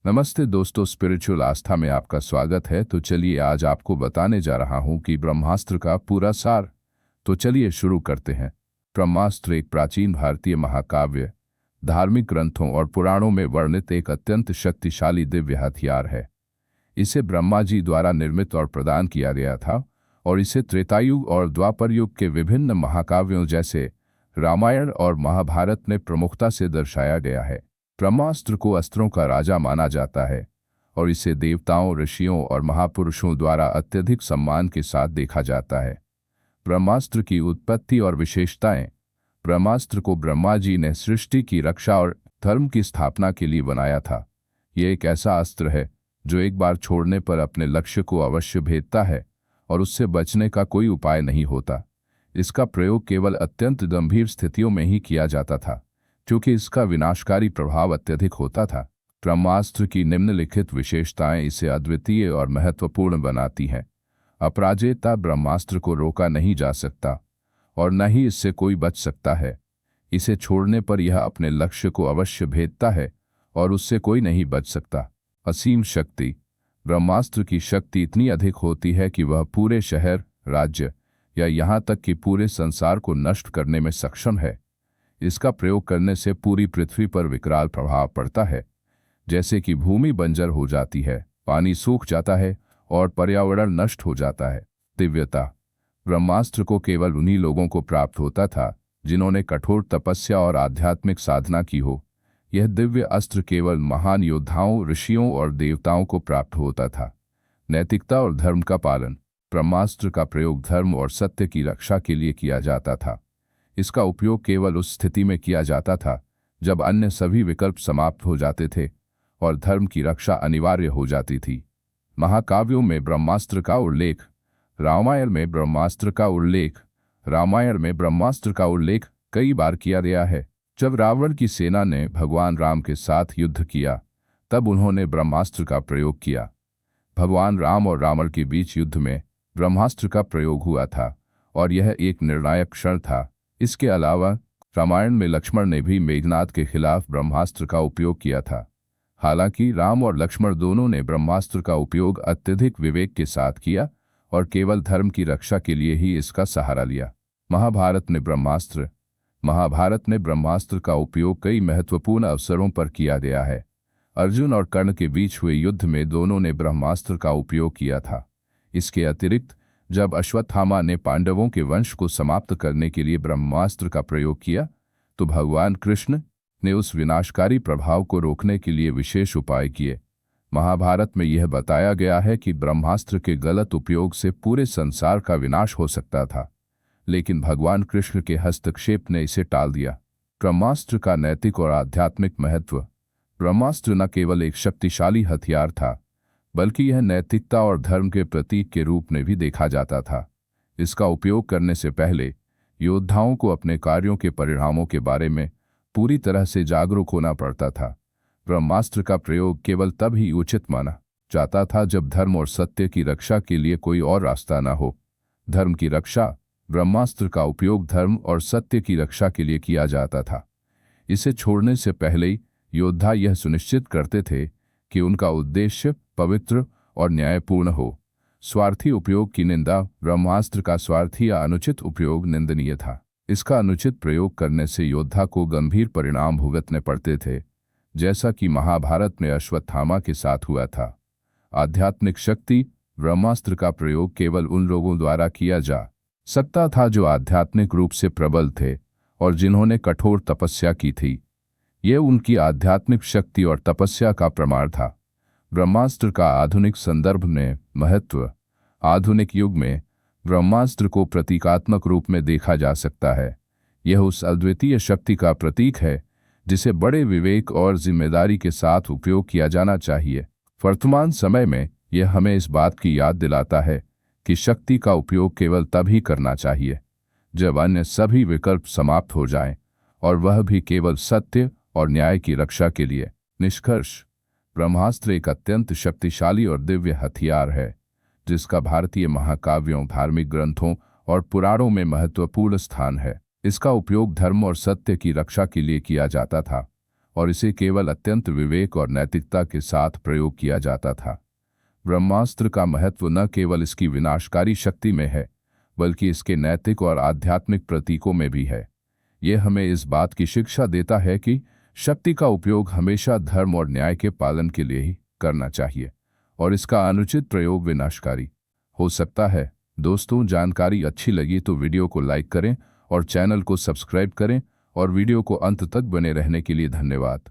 नमस्ते दोस्तों, स्पिरिचुअल आस्था में आपका स्वागत है। तो चलिए आज आपको बताने जा रहा हूं कि ब्रह्मास्त्र का पूरा सार। तो चलिए शुरू करते हैं। ब्रह्मास्त्र एक प्राचीन भारतीय महाकाव्य, धार्मिक ग्रंथों और पुराणों में वर्णित एक अत्यंत शक्तिशाली दिव्य हथियार है। इसे ब्रह्मा जी द्वारा निर्मित और प्रदान किया गया था और इसे त्रेतायुग और द्वापर युग के विभिन्न महाकाव्यों जैसे रामायण और महाभारत में प्रमुखता से दर्शाया गया है। ब्रह्मास्त्र को अस्त्रों का राजा माना जाता है और इसे देवताओं, ऋषियों और महापुरुषों द्वारा अत्यधिक सम्मान के साथ देखा जाता है। ब्रह्मास्त्र की उत्पत्ति और विशेषताएं। ब्रह्मास्त्र को ब्रह्मा जी ने सृष्टि की रक्षा और धर्म की स्थापना के लिए बनाया था। यह एक ऐसा अस्त्र है जो एक बार छोड़ने पर अपने लक्ष्य को अवश्य भेदता है और उससे बचने का कोई उपाय नहीं होता। इसका प्रयोग केवल अत्यंत गंभीर स्थितियों में ही किया जाता था, क्योंकि इसका विनाशकारी प्रभाव अत्यधिक होता था। ब्रह्मास्त्र की निम्नलिखित विशेषताएं इसे अद्वितीय और महत्वपूर्ण बनाती हैं। अपराजेयता। ब्रह्मास्त्र को रोका नहीं जा सकता और न ही इससे कोई बच सकता है। इसे छोड़ने पर यह अपने लक्ष्य को अवश्य भेदता है और उससे कोई नहीं बच सकता। असीम शक्ति। ब्रह्मास्त्र की शक्ति इतनी अधिक होती है कि वह पूरे शहर, राज्य या यहाँ तक कि पूरे संसार को नष्ट करने में सक्षम है। इसका प्रयोग करने से पूरी पृथ्वी पर विकराल प्रभाव पड़ता है, जैसे कि भूमि बंजर हो जाती है, पानी सूख जाता है और पर्यावरण नष्ट हो जाता है। दिव्यता। ब्रह्मास्त्र को केवल उन्हीं लोगों को प्राप्त होता था जिन्होंने कठोर तपस्या और आध्यात्मिक साधना की हो। यह दिव्य अस्त्र केवल महान योद्धाओं, ऋषियों और देवताओं को प्राप्त होता था। नैतिकता और धर्म का पालन। ब्रह्मास्त्र का प्रयोग धर्म और सत्य की रक्षा के लिए किया जाता था। इसका उपयोग केवल उस स्थिति में किया जाता था जब अन्य सभी विकल्प समाप्त हो जाते थे और धर्म की रक्षा अनिवार्य हो जाती थी। महाकाव्यों में ब्रह्मास्त्र का उल्लेख। रामायण में ब्रह्मास्त्र का उल्लेख कई बार किया गया है। जब रावण की सेना ने भगवान राम के साथ युद्ध किया, तब उन्होंने ब्रह्मास्त्र का प्रयोग किया। भगवान राम और रावण के बीच युद्ध में ब्रह्मास्त्र का प्रयोग हुआ था और यह एक निर्णायक क्षण था। इसके अलावा रामायण में लक्ष्मण ने भी मेघनाद के खिलाफ ब्रह्मास्त्र का उपयोग किया था। हालांकि राम और लक्ष्मण दोनों ने ब्रह्मास्त्र का उपयोग अत्यधिक विवेक के साथ किया और केवल धर्म की रक्षा के लिए ही इसका सहारा लिया। महाभारत में ब्रह्मास्त्र का उपयोग कई महत्वपूर्ण अवसरों पर किया गया है। अर्जुन और कर्ण के बीच हुए युद्ध में दोनों ने ब्रह्मास्त्र का उपयोग किया था। इसके अतिरिक्त जब अश्वत्थामा ने पांडवों के वंश को समाप्त करने के लिए ब्रह्मास्त्र का प्रयोग किया, तो भगवान कृष्ण ने उस विनाशकारी प्रभाव को रोकने के लिए विशेष उपाय किए। महाभारत में यह बताया गया है कि ब्रह्मास्त्र के गलत उपयोग से पूरे संसार का विनाश हो सकता था, लेकिन भगवान कृष्ण के हस्तक्षेप ने इसे टाल दिया। ब्रह्मास्त्र का नैतिक और आध्यात्मिक महत्व। ब्रह्मास्त्र न केवल एक शक्तिशाली हथियार था, बल्कि यह नैतिकता और धर्म के प्रतीक के रूप में भी देखा जाता था। इसका उपयोग करने से पहले योद्धाओं को अपने कार्यों के परिणामों के बारे में पूरी तरह से जागरूक होना पड़ता था। ब्रह्मास्त्र का प्रयोग केवल तब ही उचित माना जाता था जब धर्म और सत्य की रक्षा के लिए कोई और रास्ता न हो। धर्म की रक्षा। ब्रह्मास्त्र का उपयोग धर्म और सत्य की रक्षा के लिए किया जाता था। इसे छोड़ने से पहले योद्धा यह सुनिश्चित करते थे कि उनका उद्देश्य पवित्र और न्यायपूर्ण हो। स्वार्थी उपयोग की निंदा। ब्रह्मास्त्र का स्वार्थी या अनुचित उपयोग निंदनीय था। इसका अनुचित प्रयोग करने से योद्धा को गंभीर परिणाम भुगतने पड़ते थे, जैसा कि महाभारत में अश्वत्थामा के साथ हुआ था। आध्यात्मिक शक्ति। ब्रह्मास्त्र का प्रयोग केवल उन लोगों द्वारा किया जा सकता था जो आध्यात्मिक रूप से प्रबल थे और जिन्होंने कठोर तपस्या की थी। यह उनकी आध्यात्मिक शक्ति और तपस्या का प्रमाण था। ब्रह्मास्त्र का आधुनिक संदर्भ में महत्व। आधुनिक युग में ब्रह्मास्त्र को प्रतीकात्मक रूप में देखा जा सकता है। यह उस अद्वितीय शक्ति का प्रतीक है जिसे बड़े विवेक और जिम्मेदारी के साथ उपयोग किया जाना चाहिए। वर्तमान समय में यह हमें इस बात की याद दिलाता है कि शक्ति का उपयोग केवल तभी करना चाहिए जब अन्य सभी विकल्प समाप्त हो जाएं, और वह भी केवल सत्य और न्याय की रक्षा के लिए। निष्कर्ष। ब्रह्मास्त्र एक अत्यंत शक्तिशाली और दिव्य हथियार है जिसका भारतीय महाकाव्यों, धार्मिक ग्रंथों और पुराणों में महत्वपूर्ण स्थान है। इसका उपयोग धर्म और सत्य की रक्षा के लिए किया जाता था और इसे केवल अत्यंत विवेक और नैतिकता के साथ प्रयोग किया जाता था। ब्रह्मास्त्र का महत्व न केवल इसकी विनाशकारी शक्ति में है, बल्कि इसके नैतिक और आध्यात्मिक प्रतीकों में भी है। यह हमें इस बात की शिक्षा देता है कि शक्ति का उपयोग हमेशा धर्म और न्याय के पालन के लिए ही करना चाहिए, और इसका अनुचित प्रयोग विनाशकारी हो सकता है। दोस्तों, जानकारी अच्छी लगी तो वीडियो को लाइक करें और चैनल को सब्सक्राइब करें, और वीडियो को अंत तक बने रहने के लिए धन्यवाद।